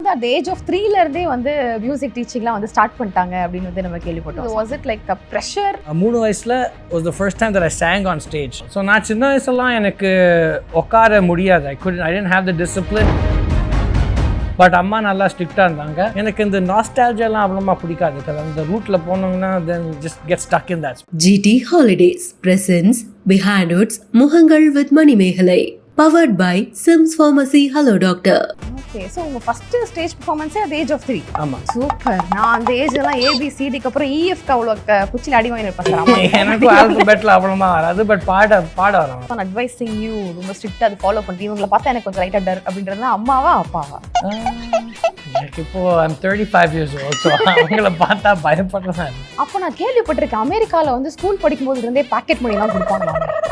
வந்து at the age of 3 ல இருந்தே வந்து மியூசிக் டீச்சிங்லாம் வந்து ஸ்டார்ட் பண்ணிட்டாங்க அப்படின்னு வந்து நம்ம கேள்விப்பட்டோம். Was it like a pressure? 3 வயசுல was the first time that I sang on stage. So நான் சின்ன வயசுலாம் எனக்கு உட்கார முடியாது. I didn't have the discipline. But அம்மா நல்லா ஸ்ட்ரிக்டாக இருந்தாங்க. எனக்கு இந்த நாஸ்டால்ஜியாலாம் அவ்வளோமா பிடிக்காது. அந்த ரூட்டில் போனோம்னா then just get stuck in that. GT Holidays presents Behindwoods முகங்கள் with Mani Megalai. Powered by Sims Pharmacy. Hello Doctor. Okay, so உங்க first stage performance at the age of 3. ஆமா. சூப்பர். நான் அந்த ஏஜ்ல ABCD க்கு அப்புறம் EF க்கு அவ்வளோ குச்சில அடி வாங்கி இருப்பேன். எனக்கு ஆல்பபெட்ல அவ்வளோமா வராது. பட் பாட வரும். நான் அட்வைசிங் யூ ரொம்ப ஸ்ட்ரிக்ட்டா அது ஃபாலோ பண்ணி இவங்களை பார்த்தா எனக்கு கொஞ்சம் லைட்டா டர் அப்படின்றது அம்மாவா அப்பாவா? எனக்கு இப்போ I'm 35 years old. So அவங்கள பார்த்தா பயப்படுறேன். அப்போ நான் கேள்விப்பட்டிருக்கேன் அமெரிக்கால வந்து ஸ்கூல் படிக்கும்போது இருந்தே பாக்கெட் மணி எல்லாம் கொடுப்பாங்க.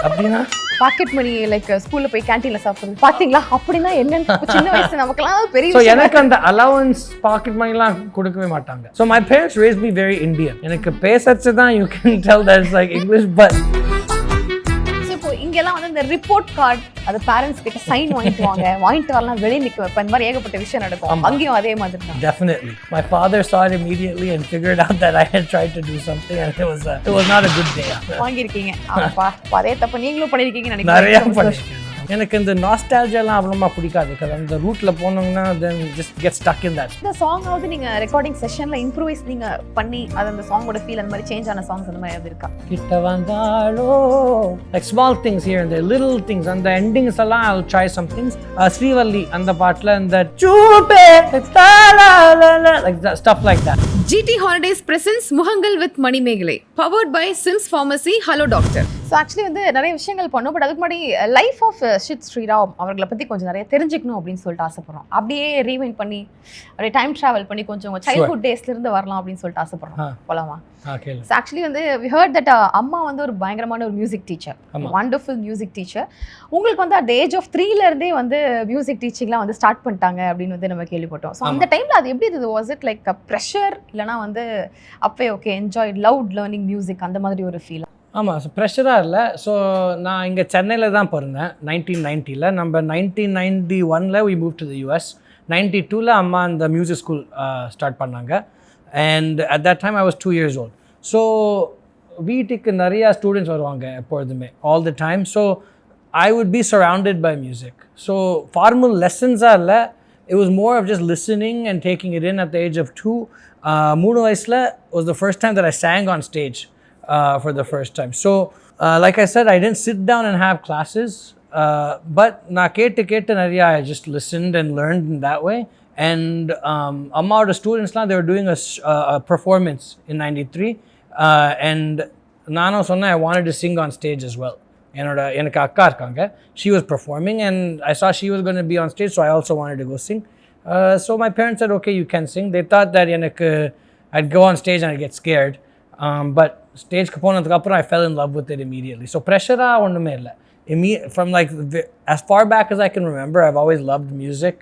அப்படின்னா பாக்கெட் மணி லைக் ஸ்கூல்ல போய் கேண்டீன்ல சாப்பிடுறது பாத்தீங்களா? அப்படின்னா என்னன்னு சின்ன வயசு நமக்கெல்லாம் பெரிய So எனக்கு அந்த அலவன்ஸ் பாக்கெட் மணிலாம் கொடுக்கவே மாட்டாங்க. So my parents raised me very Indian. எனக்கு பேசறது தான் you can tell that it's like English but இப்போ இங்கெல்லாம் வந்து இந்த ரிப்போர்ட் கார்டு அது பேரண்ட்ஸ் கிட்ட சைன் வாங்கிட்டு வரலாம் வெளியே நிக்க வைப்பேன். இந்த மாதிரி ஏகப்பட்ட விஷயம் நடக்கும். அங்கேயும் அதே மாதிரி தான். Definitely. My father saw it immediately and figured out that I had tried to do something and it was not a good day. வாங்கியிருக்கீங்க. அப்பா அதே தப்பு நீங்களும் பண்ணியிருக்கீங்கன்னு நிறைய நினைக்கிறேன். பண்ணிருக்கேன். எனக்கு இந்த நாஸ்டால்ஜியாலாம் அவ்வளோமா பிடிக்காது. அந்த ரூட்டில் போனோம்னா then just get stuck in that. இந்த சாங் வந்து நீங்க ரெக்கார்டிங் செஷன்ல இம்ப்ரூவைஸ் நீங்க பண்ணி அது அந்த சாங்கோட ஃபீல் அந்த மாதிரி சேஞ்ச் ஆன சாங்ஸ் அந்த மாதிரி ஏதாவது இருக்கா? கிட்ட வந்தாலோ like small things here and there, little things. அந்த endings எல்லாம் I'll try some things. Srivalli அந்த பாட்டுல இந்த சூபே like that, stuff like that. GT Holidays presents முகங்கள் with Mani Megalai. Powered by Sims Pharmacy. Hello Doctor. So actually வந்து நிறைய விஷயங்கள் பண்ணோம். பட் அதுக்கு முன்னாடி லைஃப் ஆஃப் சித் ஸ்ரீராம் அவர்களை பற்றி கொஞ்சம் நிறைய தெரிஞ்சுக்கணும் அப்படின்னு சொல்லிட்டு ஆசைப்படுறோம். அப்படியே ரீவைண்ட் பண்ணி அப்படியே டைம் ட்ராவல் பண்ணி கொஞ்சம் சைல்ட்ஹுட் டேஸ்லேருந்து வரலாம் அப்படின்னு சொல்லிட்டு ஆசைப்படுறோம். போலாமா? ஸோ ஆக்சுவலி வந்து வி ஹர்ட் தட் அம்மா வந்து ஒரு பயங்கரமான ஒரு music teacher, wonderful music teacher. உங்களுக்கு வந்து at the age of 3 ல இருந்தே வந்து மியூசிக் டீச்சிங்லாம் வந்து ஸ்டார்ட் பண்ணிட்டாங்க அப்படின்னு வந்து நம்ம கேள்விப்பட்டோம். ஸோ அந்த டைமில் அது எப்படி இருந்தது? Was it like a pressure இல்லைனா வந்து அப்பவே okay enjoy loud learning music அந்த மாதிரி ஒரு ஃபீல்? ஆமாம், ஸோ ப்ரெஷராக இல்லை. ஸோ நான் இங்கே சென்னையில் தான் பிறந்தேன் 1990. நம்ம 1991 we moved to the US. 92 அம்மா அந்த மியூசிக் ஸ்கூல் ஸ்டார்ட் பண்ணாங்க. And at that time I was 2 years old. So வீட்டுக்கு நிறையா ஸ்டூடெண்ட்ஸ் வருவாங்க எப்பொழுதுமே, all the time. So I would be surrounded by music. So formal லெசன்ஸாக இல்லை, it was more of just listening and taking it in at the age of 2. 3 வயசில் was the first time that I sang on stage. For the first time. So, like I said, I didn't sit down and have classes, but na kete nariya, I just listened and learned in that way. And amma the students they were doing a performance in 93, and nano sonna I wanted to sing on stage as well. Enakku akka irukanga, she was performing and I saw she was going to be on stage, so I also wanted to go sing. So my parents said, okay, you can sing. They thought that I'd go on stage and I'd get scared. But ஸ்டேஜ்க்கு போனதுக்கு அப்புறம் I fell in love with it immediately. So ப்ரெஷராக ஒன்றுமே இல்லை. From like as far back as I can remember, I've always loved music,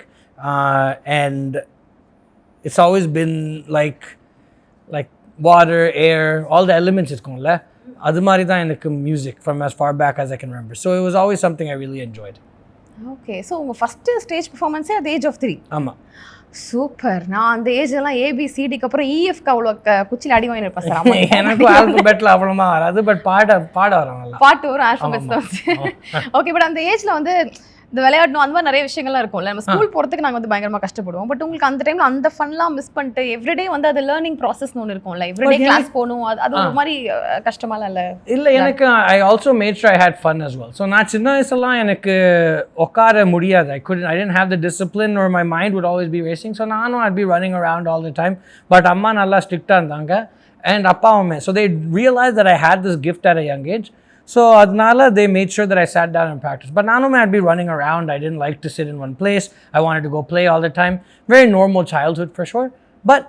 and it's always been like water, air, all the elements இருக்கும்ல, அது மாதிரி தான் எனக்கு music from as far back as I can remember. So it was always something I really enjoyed. Okay, so உங்கள் first stage பெர்ஃபார்மன்ஸே at the age of 3? ஆமாம். Super. நான் அந்த ஏஜ்லாம் ABCD க்கு அப்புறம் EF க்கு அவ்வளோ குச்சில அடி வாங்கி இருப்பேன். எனக்கு ஆல்பபெட்ல அவ்வளோமா வராது. பட் பாட வரும் நல்லா. பாட்டு வரும், ஆல்பபெட்ஸ் தான். ஓகே, பட் அந்த ஏஜ்ல வந்து இந்த விளையாடணும் அந்த மாதிரி நிறைய விஷயங்கள்லாம் இருக்கும்ல. நம்ம ஸ்கூல் போகிறதுக்கு நாங்கள் வந்து பயங்கரமாக கஷ்டப்படுவோம். பட் உங்களுக்கு அந்த டைமில் அந்த ஃபன்லாம் மிஸ் பண்ணிட்டு எவ்ரிடே வந்து அது லேர்னிங் ப்ராசஸ்னு ஒன்று இருக்கும்ல, எவ்ரிடே கிளாஸ் போகணும், அது ஒரு மாதிரி கஷ்டமாலாம் இல்லை? இல்லை, எனக்கு I also made sure I had fun as well. So நான் சின்ன வயசுலாம் எனக்கு உட்கார முடியாது. I didn't have the discipline or my mind would always be racing. So நானும் I'd be running around all the time. But அம்மா நல்லா ஸ்ட்ரிக்டாக இருந்தாங்க and அப்பாவுமே. So they realized that I had this gift at a young age. So adnala they made sure that I sat down and practiced. But nanume I'd be running around. I didn't like to sit in one place. I wanted to go play all the time. Very normal childhood for sure. But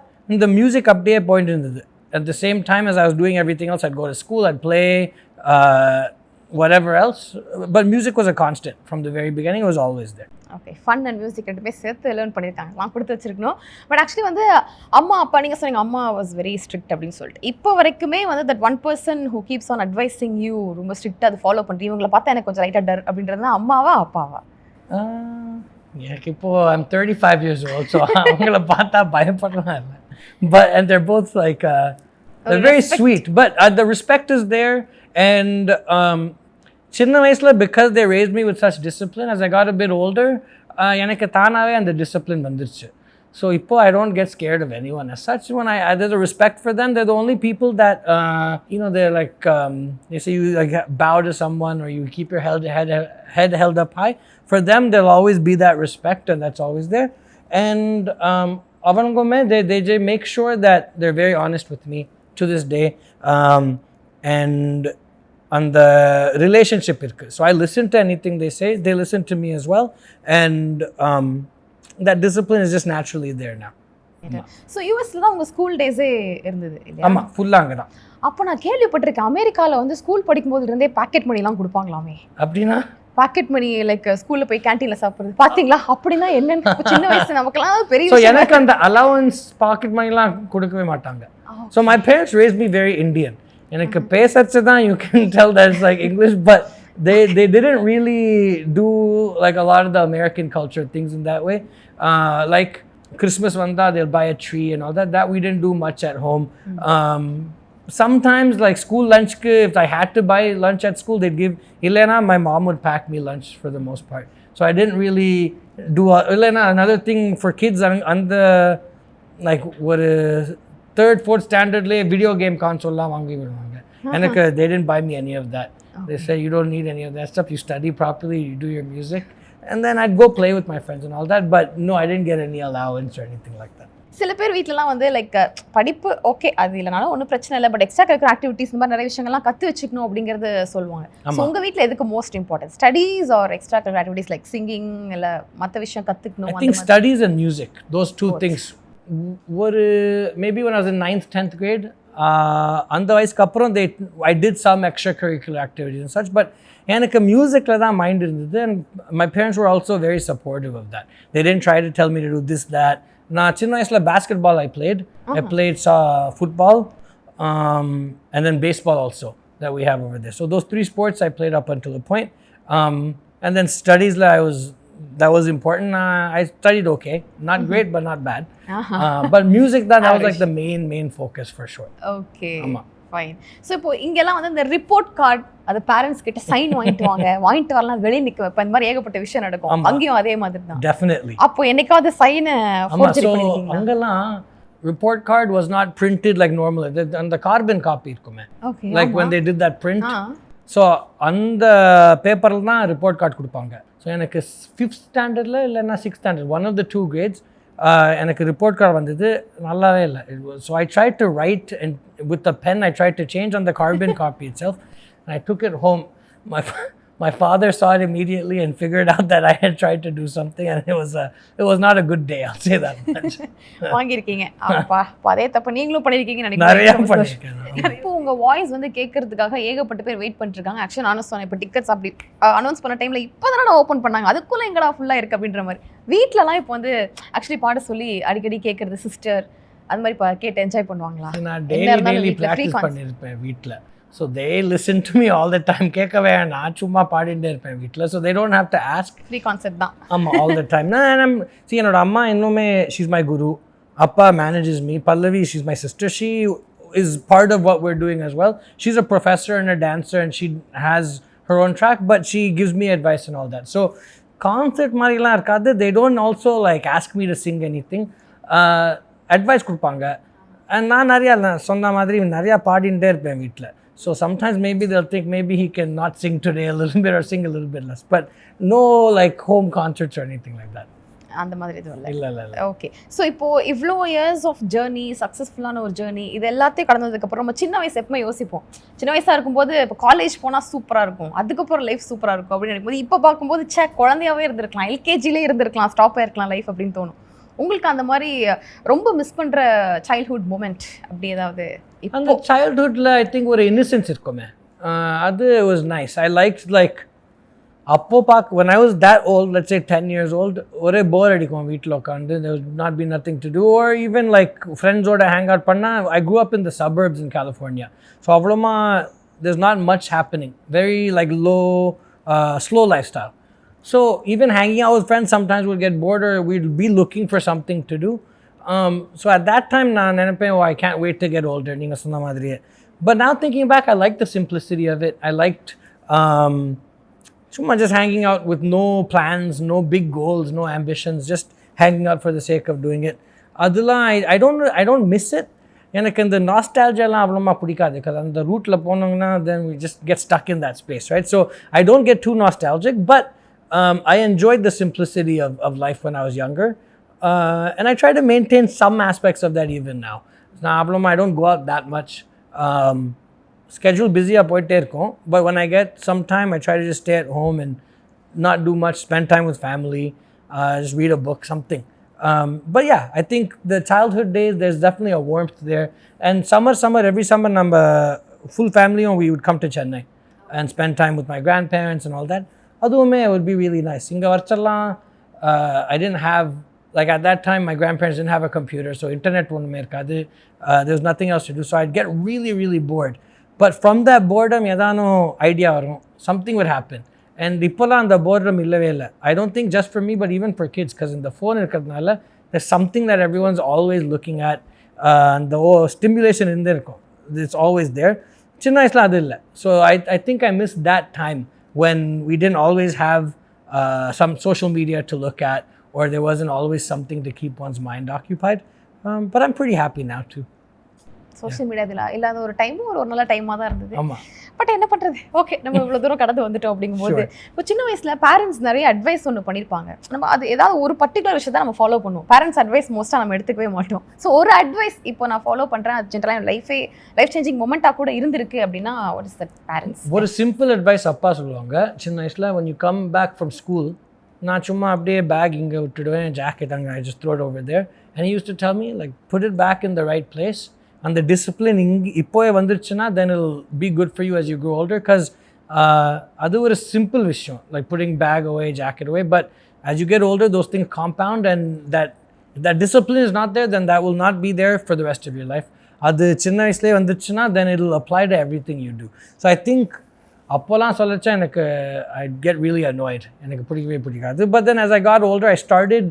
the music update point at the same time as I was doing everything else, I'd go to school, I'd play whatever else. But music was a constant from the very beginning. It was always there. Okay, fun and music ரெண்டுமே சேர்த்து learn பண்ணியிருக்காங்க, நான் கொடுத்து வச்சிருக்கணும். But actually வந்து அம்மா அப்பா நீங்கள் சொன்னீங்க அம்மா வாஸ் வெரி ஸ்ட்ரிக்ட் அப்படின்னு சொல்லிட்டு, இப்போ வரைக்குமே வந்து that one person who keeps on advising you ரொம்ப ஸ்ட்ரிக்டாக அது ஃபாலோ பண்ணுறீங்க, இவங்களை பார்த்தா எனக்கு கொஞ்சம் லைட்டாக டர் அப்படின்றது அம்மாவா அப்பாவா? எனக்கு இப்போ I'm 35 years old, so அவங்கள பார்த்தா பயப்படலாம் இல்லை. But and they're both like they're very sweet, but the respect is there. And சின்ன வயசுல because they raised me with such discipline, as I got a bit older, எனக்கு தானாவே அந்த discipline வந்துருச்சு. So இப்போ I don't get scared of anyone as such. When I there's a respect for them. They're the only people that you know, they're like they say you like bow to someone or you keep your head held up high. For them, there'll always be that respect, and that's always there. And avangume they make sure that they're very honest with me to this day. And on the relationship irukku. So I listen to anything they say. They listen to me as well. And that discipline is just naturally there now. So யூஎஸ்ல தான் உங்கள் school டேஸே இருந்தது இல்லையா? ஆமாம், ஃபுல்லாக அங்கே தான். அப்போ நான் கேள்விப்பட்டிருக்கேன் அமெரிக்காவில் வந்து ஸ்கூல் படிக்கும்போது இருந்தே பாக்கெட் மணிலாம் கொடுப்பாங்களாமே. அப்படின்னா பாக்கெட் மணி லைக் ஸ்கூலில் போய் கேன்டீனில் சாப்பிட்றது பார்த்தீங்களா? அப்படின்னா என்னன்னு சின்ன வயசு நமக்குலாம் பெரிய. ஸோ எனக்கு அந்த அலவன்ஸ் பாக்கெட் மணிலாம் கொடுக்கவே மாட்டாங்க. So my parents race me very Indian. எனக்கு பேசச்சு தான் you can tell that is like English, but they didn't really do like a lot of the American culture things in that way. Like Christmas vanda they'll buy a tree and all that we didn't do much at home. Sometimes like school lunch if I had to buy lunch at school, they'd give Elena, my mom would pack me lunch for the most part, so I didn't really do Elena. Another thing for kids on the like what 3rd 4th standard le video game console la vaangi viduvanga, and they didn't buy me any of that. They say you don't need any of that stuff, you study properly, you do your music, and then I'd go play with my friends and all that, but no, I didn't get any allowance or anything like that. சில பேர் வீட்டிலலாம் வந்து like படிப்பு okay அது இல்லைனாலும் ஒன்றும் பிரச்சனை இல்லை, பட் எக்ஸ்ட்ரா கரிக்குலர் ஆக்டிவிட்டிஸ் இந்த மாதிரி நிறைய விஷயங்கள்லாம் கற்று வச்சுக்கணும் அப்படிங்கிறது சொல்லுவாங்க. ஸோ உங்கள் வீட்டில் எதுக்கு most important, studies or extra curricular activities like singing இல்லை மற்ற விஷயம் கற்றுக்கணும்? I think studies and music, those two things. Maybe when I was in 9th 10th grade, அந்த வயசுக்கு அப்புறம் I did some extracurricular activities and such, but எனக்கு மியூசிக்கில் தான் மைண்ட் இருந்தது. And my parents were also very supportive of that. They didn't try to tell me to do this, that. நான் சின்ன வயசில் basketball I played football, and then baseball also that we have over there. So those 3 sports I played up until a point. And then studies that was important. I studied okay, not great but not bad. But music that was like the main focus for sure. Okay, fine. So இப்போ இங்கெல்லாம் வந்து இந்த report card அது parents கிட்ட sign வாங்கிட்டு வரலாம், வெளியே நிக்க வைப்ப, இந்த மாதிரி ஏகப்பட்ட விஷயம் நடக்கும். அங்கேயும் அதே மாதிரி தான். Definitely. அப்போ என்னைக்காவது சைனை ஃபோர்ஜரி பண்ணிருக்கீங்களா? அங்கெல்லாம் report card was not printed like normally. அந்த carbon copy இருக்குமே, like when they did that print. So அந்த பேப்பரில் தான் ரிப்போர்ட் கார்டு கொடுப்பாங்க. ஸோ எனக்கு 5th ஸ்டாண்டர்டில் இல்லைன்னா 6th standard, one of the 2 grades, எனக்கு ரிப்போர்ட் கார்டு வந்தது, நல்லாவே இல்லை. So I try to write and with a pen I try to change on the carbon copy itself. I took it home. My father saw it immediately and figured out that I had tried to do something, and it was not a good day, I'll say that much. வாங்கிருக்கீங்க அப்பா, அதே தப்பு நீங்களும் பண்ணிருக்கீங்கன்னு நிறைய நினைக்கிறேன். பண்ணிருக்கேன். இப்போ உங்க voice வந்து கேட்கறதுக்காக ஏகப்பட்ட பேர் வெயிட் பண்ணிட்டு இருக்காங்க. ஆக்சுவலி நானும் சொன்னேன், இப்போ டிக்கெட்ஸ் அப்படி அனௌன்ஸ் பண்ண டைம்ல இப்போதானே நான் ஓப்பன் பண்ணாங்க, அதுக்குள்ள எங்கடா ஃபுல்லா இருக்கு அப்படின்ற மாதிரி. வீட்டிலலாம் இப்போ வந்து ஆக்சுவலி பாட சொல்லி அடிக்கடி கேட்கறது சிஸ்டர் அது மாதிரி கேட்டு என்ஜாய் பண்ணுவாங்களா? நான் டெய்லி ப்ராக்டிஸ் பண்ணியிருப்பேன் வீட்டில். So they listen to me all the time. கேட்கவே நான் சும்மா பாடிட்டே இருப்பேன் வீட்டில். So they don't have to ask. Free concept தான். ஆமாம், all the time. See, என்னோட அம்மா இன்னுமே she's my guru. அப்பா manages me. Pallavi, she's my sister. She is part of what we're doing as well. She's a professor and a dancer, and she has her own track, but she gives me advice and all that. So concert மாதிரிலாம் இருக்காது. They don't also like ask me to sing anything. Advice கொடுப்பாங்க. And நான் சொன்ன மாதிரி நிறையா பாடிட்டே இருப்பேன் வீட்டில். So sometimes maybe they'll think maybe he can not sing today a little bit or sing a little bit less, but no like home concerts or anything like that. அந்த மாதிரி எதுவும் இல்லை. ஓகே. ஸோ இப்போ இவ்வளோ years of journey, சக்ஸஸ்ஃபுல்லான ஒரு journey, இது எல்லாத்தையும் கடந்ததுக்கப்புறம் நம்ம சின்ன வயசு எப்பவுமே யோசிப்போம். சின்ன வயசாக இருக்கும்போது இப்போ காலேஜ் போனால் சூப்பராக இருக்கும், அதுக்கப்புறம் லைஃப் சூப்பராக இருக்கும் அப்படின்னு நினைக்கும்போது, இப்போ பார்க்கும்போது குழந்தையாவே இருந்திருக்கலாம், எல்கேஜிலே இருந்திருக்கலாம், ஸ்டாப் ஆயிருக்கலாம் லைஃப் அப்படின்னு தோணும். உங்களுக்கு அந்த மாதிரி ரொம்ப மிஸ் பண்ணுற சைல்ட்ஹுட் மூமெண்ட் அப்படி ஏதாவது? அந்த சைல்ட்ஹுட்டில் ஐ திங்க் ஒரு இன்னசென்ஸ் இருக்குமே, அது வாஸ் நைஸ். ஐ லைக் அப்போ when I was that old, let's say 10 years old, ஒரே போர் அடிக்கும் வீட்டில் உட்காந்து, there would not be nothing to do, or even like friends-ஓட hang out பண்ணா. I grew up in the suburbs in California, so அவ்வளோமா there's not much happening, very like low slow lifestyle. So even hanging out with friends sometimes we'll get bored or we'll be looking for something to do. So at that time நான் நினைப்பேன், oh, I can't wait to get older, நீங்க சொன்ன மாதிரியே. But now thinking back, I liked the simplicity of it. I liked just hanging out with no plans, no big goals, no ambitions, just hanging out for the sake of doing it. அதெல்லாம் I don't miss it. எனக்கு இந்த நாஸ்டால்ஜியாலாம் அவ்வளோமா பிடிக்காது, because அந்த ரூட்டில் போனோங்கன்னா then we just get stuck in that space, right? So I don't get too nostalgic, but I enjoyed the simplicity of life when I was younger, and I try to maintain some aspects of that even now. I don't go out that much. Schedule busy போயிட்டே இருக்கும், but when I get some time I try to just stay at home and not do much, spend time with family, just read a book, something. But yeah, I think the childhood days, there's definitely a warmth there. And every summer, full family, we would come to Chennai and spend time with my grandparents and all that. Adume, it would be really nice. Inga varchala, I didn't have, like at that time, my grandparents didn't have a computer, so internet onnume irukadu. There was nothing else to do, so I'd get really, really bored. But from that boredom, yadano idea varum, something would happen. And இப்போலாம் அந்த boredom இல்லவே இல்லை. I don't think just for me, but even for kids, because in the phone இருக்கிறதுனால there's something that everyone's always looking at, and the stimulation in there, it's always there. சின்ன வயசுல அது இல்லை. So I think I missed that time when we didn't always have some social media to look at, or there wasn't always something to keep one's mind occupied. But I'm pretty happy now too. Social மீடியாவில் இல்லாத ஒரு டைமும் ஒரு நல்ல டைமாக தான் இருந்தது. ஆமாம். பட் என்ன பண்ணுறது, ஓகே நம்ம இவ்வளோ தூரம் கடந்து வந்துட்டோம் அப்படிங்கும்போது இப்போ சின்ன வயசில் பேரண்ட்ஸ் நிறைய அட்வைஸ் ஒன்று பண்ணியிருப்பாங்க. நம்ம அது ஏதாவது ஒரு பர்டிகுலர் விஷயத்தை நம்ம ஃபாலோ பண்ணுவோம். பேரண்ட்ஸ் அட்வைஸ் மோஸ்ட்டாக நம்ம எடுத்துக்கவே மாட்டோம். ஸோ ஒரு அட்வைஸ் இப்போ நான் ஃபாலோ பண்ணுறேன், அது ஜென்ரலாக லைஃப் சேஞ்சிங் மொமெண்ட்டாக கூட இருந்திருக்கு அப்படின்னா வாட் இஸ் தட் பேரண்ட்ஸ்? ஒரு சிம்பிள் அட்வைஸ் அப்பா சொல்லுவாங்க சின்ன வயசில், when you come back from school, நான் சும்மா அப்படியே பேக் இங்கே விட்டுடுவேன், ஜாக்கெட் அங்கே I just throw it over there, and he used to tell me like put it back in the right place. And the discipline இப்போவே வந்துருச்சுன்னா then it'll be good for you as you grow older, because அது ஒரு simple விஷயம், like putting bag away, jacket away, but as you get older those things compound, and that discipline is not there, then that will not be there for the rest of your life. அது சின்ன வயசுலேயே வந்துருச்சுன்னா then it'll apply to everything you do. So I think அப்போலாம் சொல்லச்சா எனக்கு I'd get really annoyed, எனக்கு பிடிக்கவே பிடிக்காது. But then as I got older I started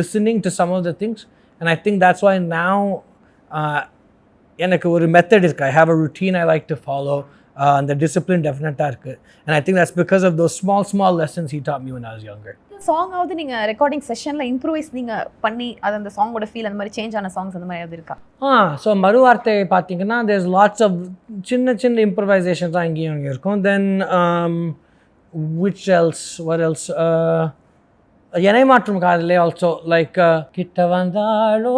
listening to some of the things, and I think that's why now எனக்கு ஒரு method இருக்குது. I have a routine I like to follow, and the discipline டெஃபினட்டாக இருக்குது, and I think that's because of those small lessons he taught me when I was younger. சாங்காவது நீங்கள் recording செஷனில் improvise நீங்கள் பண்ணி அது அந்த சாங்கோட ஃபீல் அந்த மாதிரி சேஞ்ச் ஆன சாங்ஸ் அந்த மாதிரி எதாவது இருக்கா? ஸோ மறுவார்த்தை பார்த்தீங்கன்னா there's lots of சின்ன improvisations தான் இங்கேயும் இங்கே இருக்கும். Then what else? என்னை மாற்றும் காதலே also, like கிட்ட வந்தாலோ,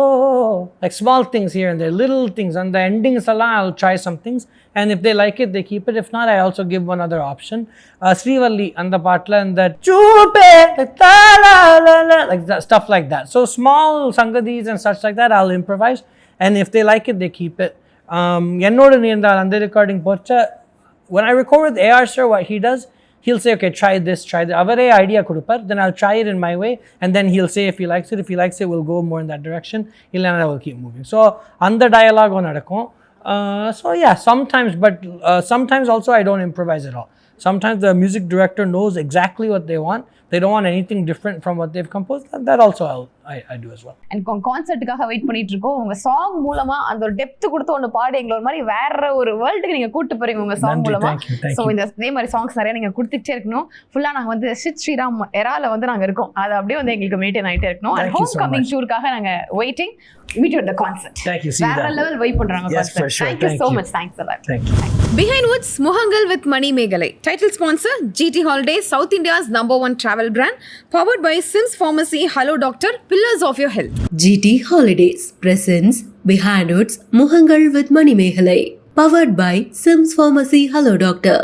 like small things here and there, little things, and the endings எல்லாம் I'll try some things, and if they like it they keep it, if not I also give one other option. Srivalli அந்த பாட்டில் இந்த சூப்பே like that, stuff like that. So small sangadis and such like that I'll improvise, and if they like it they keep it. என்னோட நீந்தால் அந்த recording போச்ச, when I record with AR sir, what he does, he'll say, okay, try this, try that. Avare idea kodupar, then I'll try it in my way, and then he'll say if he likes it. If he likes it, we'll go more in that direction. Illana will keep moving. So அந்த dialogue nadakkum. So yeah, sometimes, but sometimes also I don't improvise at all. Sometimes the music director knows exactly what they want. They don't want anything different from what they've composed. That also I do as well. And கான்சர்ட்டுக்காக wait பண்ணிட்டு இருக்கோம். உங்க song மூலமா அந்த ஒரு depth கொடுத்து ஒன்று பாடு எங்களை ஒரு மாதிரி வேற ஒரு வேர்ல்டுக்கு நீங்க கூட்டு போறீங்க உங்க சாங் மூலமா. ஸோ இதே மாதிரி சாங்ஸ் நிறைய நீங்க கொடுத்துட்டே இருக்கணும். ஃபுல்லா நாங்க வந்து சித் ஸ்ரீராம் எரால வந்து நாங்க இருக்கோம், அது அப்படியே வந்து எங்களுக்கு மெயின்டைன் ஆகிட்டே இருக்கணும். அண்ட் ஹோம் கமிங் டூருக்காக நாங்க waiting. Meet you at the concert. Thank you. வேற லெவல் வெயிட் பண்றாங்க concert. For sure. Thank you so much. Thanks a lot. Thank you. Behindwoods Muhangal with Mani Megalai. Title sponsor GT Holidays, South India's #1 travel brand. Powered by Sims Pharmacy, Hello Doctor, Pillars of your health. GT Holidays presents Behindwoods Muhangal with Mani Megalai. Powered by Sims Pharmacy, Hello Doctor.